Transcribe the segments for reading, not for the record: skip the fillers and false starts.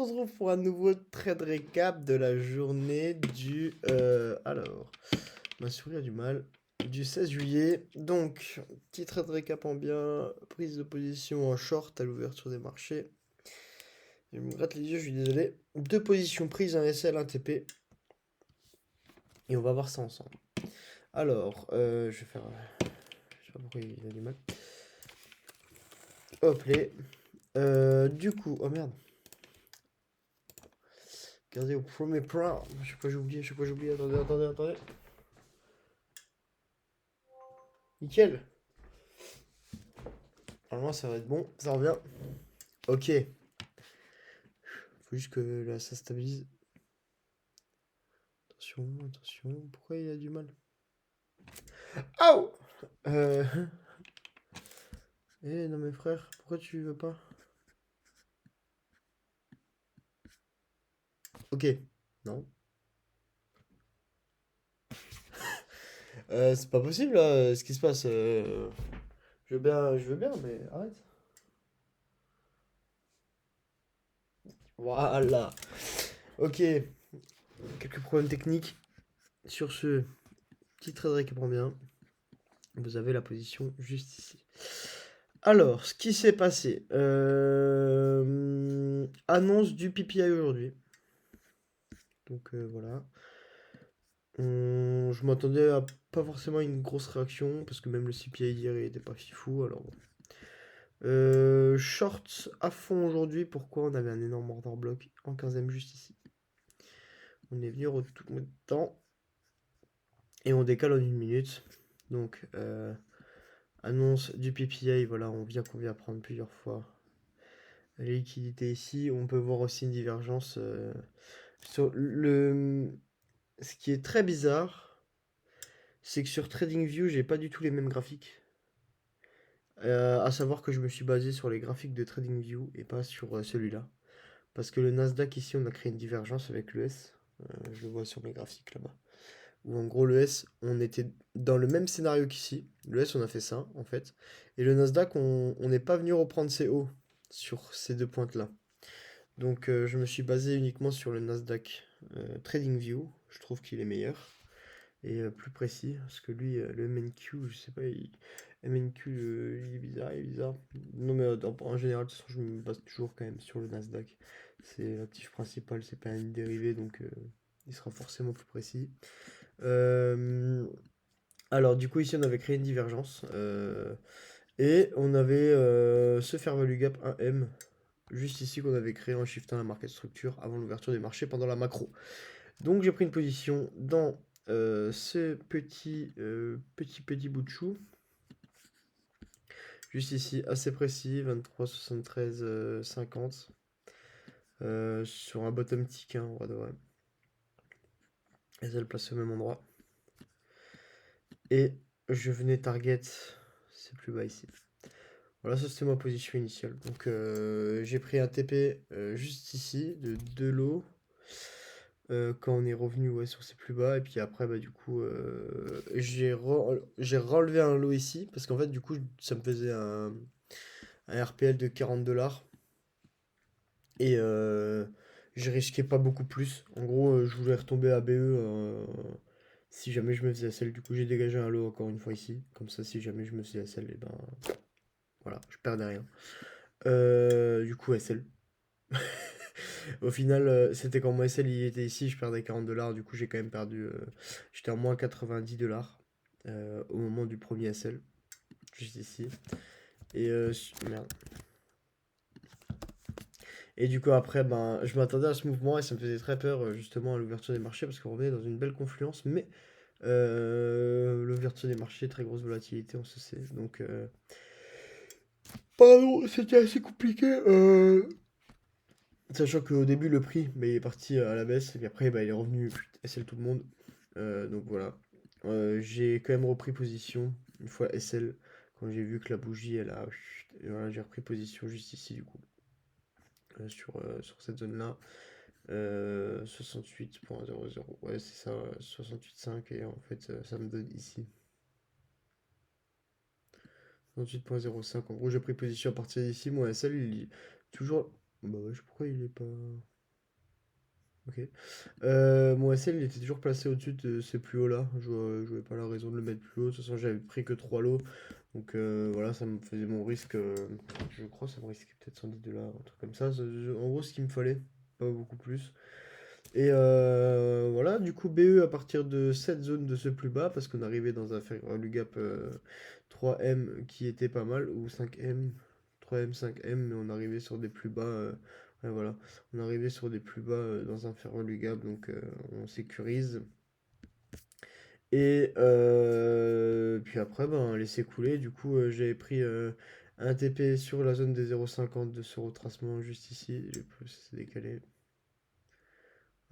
On se retrouve pour un nouveau trade récap de la journée du... alors, ma souris a du mal. Du 16 juillet. Donc, petit trade récap en bien. Prise de position en short à l'ouverture des marchés. Je me gratte les yeux, je suis désolé. Deux positions prises, un SL, un TP. Et on va voir ça ensemble. Alors, je vais faire... je sais pas pourquoi il a du mal. Hop, les... du coup... Oh merde. Regardez au premier plan. Je sais pas, j'oublie. Attendez. Nickel. Normalement, ça va être bon. Ça revient. Ok. Faut juste que là, ça stabilise. Attention. Pourquoi il a du mal? Aouh! Euh... Eh non, mes frères, pourquoi tu veux pas? Ok. Non. C'est pas possible là, ce qui se passe. Je veux bien, mais arrête. Voilà. Ok. Quelques problèmes techniques. Sur ce petit trade qui prend bien. Vous avez la position juste ici. Alors, ce qui s'est passé. Annonce du PPI aujourd'hui. Donc voilà. Je m'attendais à pas forcément une grosse réaction, parce que même le CPI d'hier il était pas fifou, alors bon. Short à fond aujourd'hui, pourquoi on avait un énorme order block en 15ème juste ici. On est venu tout le temps, et on décale en une minute. Donc, annonce du PPI, voilà, on vient qu'on vient prendre plusieurs fois. La liquidité ici, on peut voir aussi une divergence sur le... Ce qui est très bizarre, c'est que sur TradingView, j'ai pas du tout les mêmes graphiques. À savoir que je me suis basé sur les graphiques de TradingView et pas sur celui-là. Parce que le Nasdaq ici, on a créé une divergence avec le S. Je le vois sur mes graphiques là-bas. Où en gros, le S, on était dans le même scénario qu'ici. Le S, on a fait ça en fait. Et le Nasdaq, on n'est pas venu reprendre ses hauts sur ces deux pointes-là. Donc je me suis basé uniquement sur le Nasdaq TradingView. Je trouve qu'il est meilleur et plus précis. Parce que lui, le MNQ, je sais pas, MNQ, il est bizarre. Non, mais en général, de toute façon, je me base toujours quand même sur le Nasdaq. C'est l'actif principal, c'est pas un dérivé, donc il sera forcément plus précis. Euh, alors, du coup, ici, on avait créé une divergence. Et on avait ce fair value gap 1M, juste ici, qu'on avait créé en shiftant la market structure avant l'ouverture des marchés pendant la macro. Donc j'ai pris une position dans ce petit bout de chou. Juste ici, assez précis, 23, 73, 50. Sur un bottom tick, hein, en vrai de vrai. Et ça le place au même endroit. Et je venais target, c'est plus bas ici. Voilà, ça c'était ma position initiale. Donc j'ai pris un TP juste ici, de 2 lots. Quand on est revenu ouais, sur ces plus bas. Et puis après, bah, du coup, j'ai relevé un lot ici. Parce qu'en fait, du coup, ça me faisait un RPL de 40 $. Et je risquais pas beaucoup plus. En gros, je voulais retomber à BE si jamais je me faisais SL. Du coup, j'ai dégagé un lot encore une fois ici. Comme ça, si jamais je me faisais SL, et ben voilà, je perdais rien. Du coup, SL. Au final, c'était quand mon SL il était ici, je perdais 40 $. Du coup, j'ai quand même perdu. J'étais en moins 90 $ au moment du premier SL, juste ici. Et merde. Et du coup, après, ben, je m'attendais à ce mouvement et ça me faisait très peur, justement, à l'ouverture des marchés parce qu'on revenait dans une belle confluence. Mais l'ouverture des marchés, très grosse volatilité, on se sait. Donc, pardon, c'était assez compliqué. Sachant qu'au début, le prix bah, il est parti à la baisse, et puis après, bah, il est revenu SL tout le monde. Donc voilà. J'ai quand même repris position une fois SL, quand j'ai vu que la bougie, elle a... Et voilà, j'ai repris position juste ici, du coup, sur cette zone-là. 68.00. Ouais, c'est ça, 68.5, et en fait, ça me donne ici. 68.05. En gros, j'ai pris position à partir d'ici. Moi, SL, il est toujours... Bah ouais, pourquoi il est pas... Ok. Mon SL, il était toujours placé au-dessus de ces plus hauts là. Je voyais pas la raison de le mettre plus haut. De toute façon, j'avais pris que 3 lots. Donc voilà, ça me faisait mon risque. Je crois que ça me risquait peut-être 110 $, un truc comme ça. En gros, ce qu'il me fallait, pas beaucoup plus. Et voilà, du coup, BE à partir de cette zone de ce plus bas, parce qu'on arrivait dans un Fairvalue Gap 3M qui était pas mal, ou 5M, 3M, 5M, mais on arrivait sur des plus bas. Ouais, voilà, on arrivait sur des plus bas dans un Fairvalue Gap, donc on sécurise. Et puis après, ben, laisser couler. Du coup, j'avais pris un TP sur la zone des 0,50 de ce retracement juste ici. C'est décalé.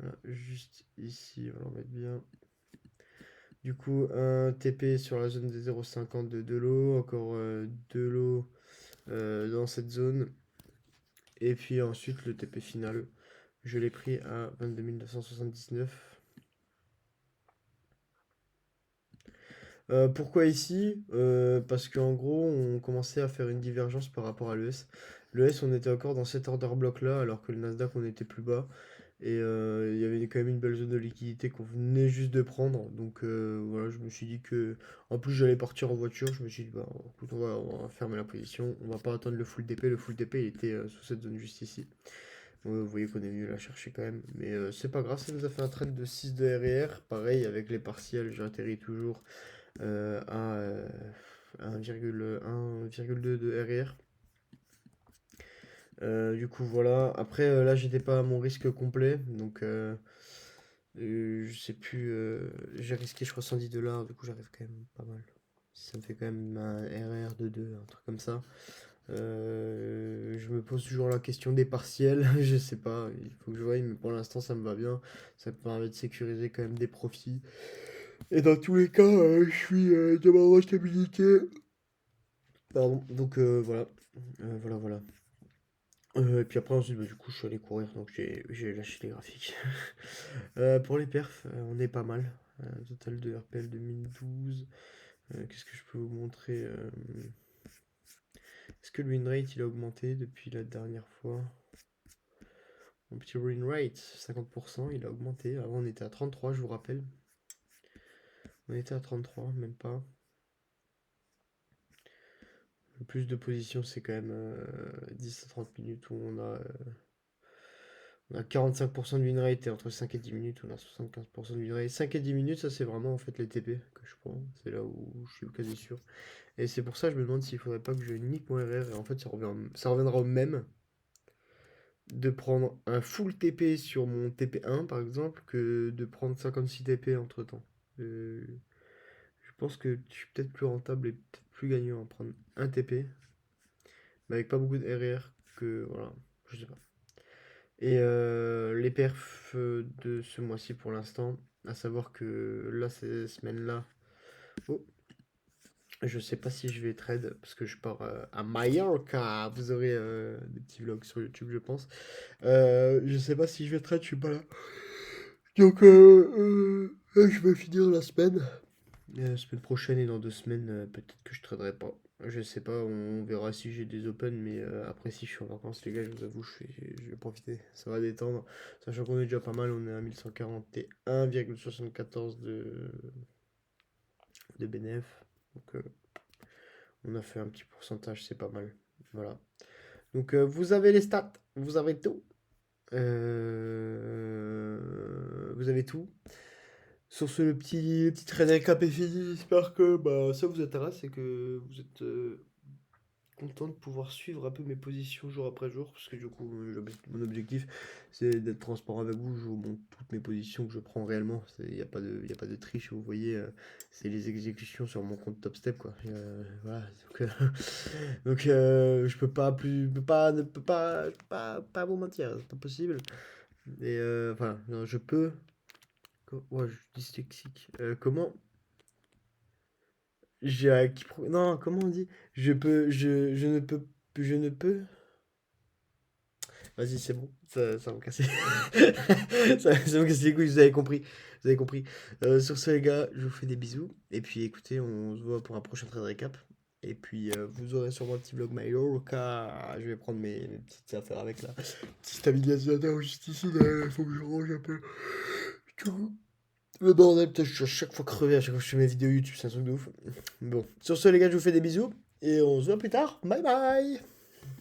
Voilà, juste ici, on va le mettre bien. Du coup, un TP sur la zone des 0,50 de lots, encore 2 lots dans cette zone. Et puis ensuite, le TP final, je l'ai pris à 22 979. Pourquoi ici? Parce qu'en gros, on commençait à faire une divergence par rapport à l'ES. L'ES, on était encore dans cet order block là, alors que le Nasdaq, on était plus bas. Et il y avait quand même une belle zone de liquidité qu'on venait juste de prendre. Donc voilà, je me suis dit que. En plus, j'allais partir en voiture. Je me suis dit, bah écoute, on va fermer la position. On va pas attendre le full DP. Le full DP, il était sous cette zone juste ici. Vous voyez qu'on est venu la chercher quand même. Mais c'est pas grave, ça nous a fait un trade de 6 de RR. Pareil, avec les partiels, j'atterris toujours à 1,2 de RR. Du coup, voilà. Après, là, j'étais pas à mon risque complet. Donc, je sais plus. J'ai risqué, je crois, 110 $. Du coup, j'arrive quand même pas mal. Ça me fait quand même un RR de 2, un truc comme ça. Je me pose toujours la question des partiels. Je sais pas, il faut que je voie, mais pour l'instant, ça me va bien. Ça me permet de sécuriser quand même des profits. Et dans tous les cas, je suis de ma rentabilité. Pardon, donc voilà. Voilà. Et puis après, ensuite, bah, du coup, je suis allé courir, donc j'ai lâché les graphiques. Pour les perfs, on est pas mal. Total de RPL 2012. Qu'est-ce que je peux vous montrer? Est-ce que le win rate il a augmenté depuis la dernière fois? Mon petit win rate, 50%, il a augmenté. Avant, on était à 33, je vous rappelle. On était à 33, même pas. Le plus de positions, c'est quand même 10 à 30 minutes où on a 45% de win rate et entre 5 et 10 minutes, on a 75% de win rate. 5 et 10 minutes, ça c'est vraiment en fait les TP que je prends. C'est là où je suis quasi sûr. Et c'est pour ça que je me demande s'il faudrait pas que je nique mon RR. Et en fait, ça reviendra au même de prendre un full TP sur mon TP1 par exemple que de prendre 56 TP entre temps. Je pense que je suis peut-être plus rentable et peut-être plus gagnant à prendre un TP, mais avec pas beaucoup de RR que voilà, je sais pas. Et les perfs de ce mois-ci pour l'instant, à savoir que là, ces semaines-là, oh, je sais pas si je vais trade parce que je pars à Mallorca. Vous aurez des petits vlogs sur YouTube, je pense. Je sais pas si je vais trade, je suis pas là. Donc, je vais finir la semaine. Semaine prochaine et dans 2 semaines, peut-être que je traderai pas. Je sais pas, on verra si j'ai des open, mais après si je suis en vacances, les gars, je vous avoue, je vais profiter. Ça va détendre. Sachant qu'on est déjà pas mal, on est à 1141,74 de BNF. Donc on a fait un petit pourcentage, c'est pas mal. Voilà. Donc vous avez les stats, vous avez tout. Vous avez tout. Sur ce, le petit trade récap est fini. J'espère que bah, ça vous intéresse et que vous êtes content de pouvoir suivre un peu mes positions jour après jour. Parce que du coup, mon objectif, c'est d'être transparent avec vous. Je vous montre toutes mes positions que je prends réellement. Il n'y a pas de, y a pas de triche. Vous voyez, c'est les exécutions sur mon compte Top Step, quoi. Voilà. Donc, je peux pas plus, pas vous mentir. C'est pas possible. Et enfin, non, je peux. Ouais, je suis dyslexique. Comment? Non, comment on dit? Je ne peux, je ne peux. Vas-y, c'est bon, ça va me casser. Ça va me casser les couilles, vous avez compris. Vous avez compris. Sur ce, les gars, je vous fais des bisous. Et puis, écoutez, on se voit pour un prochain trade récap. Et puis vous aurez sûrement un petit vlog Mallorca. Je vais prendre mes petites affaires avec la petite stabilisateur juste ici. Il faut que je range un peu tout. Le bordel, putain, je suis à chaque fois crevé à chaque fois que je fais mes vidéos YouTube, c'est un truc de ouf. Bon, sur ce les gars, je vous fais des bisous. Et on se voit plus tard. Bye bye.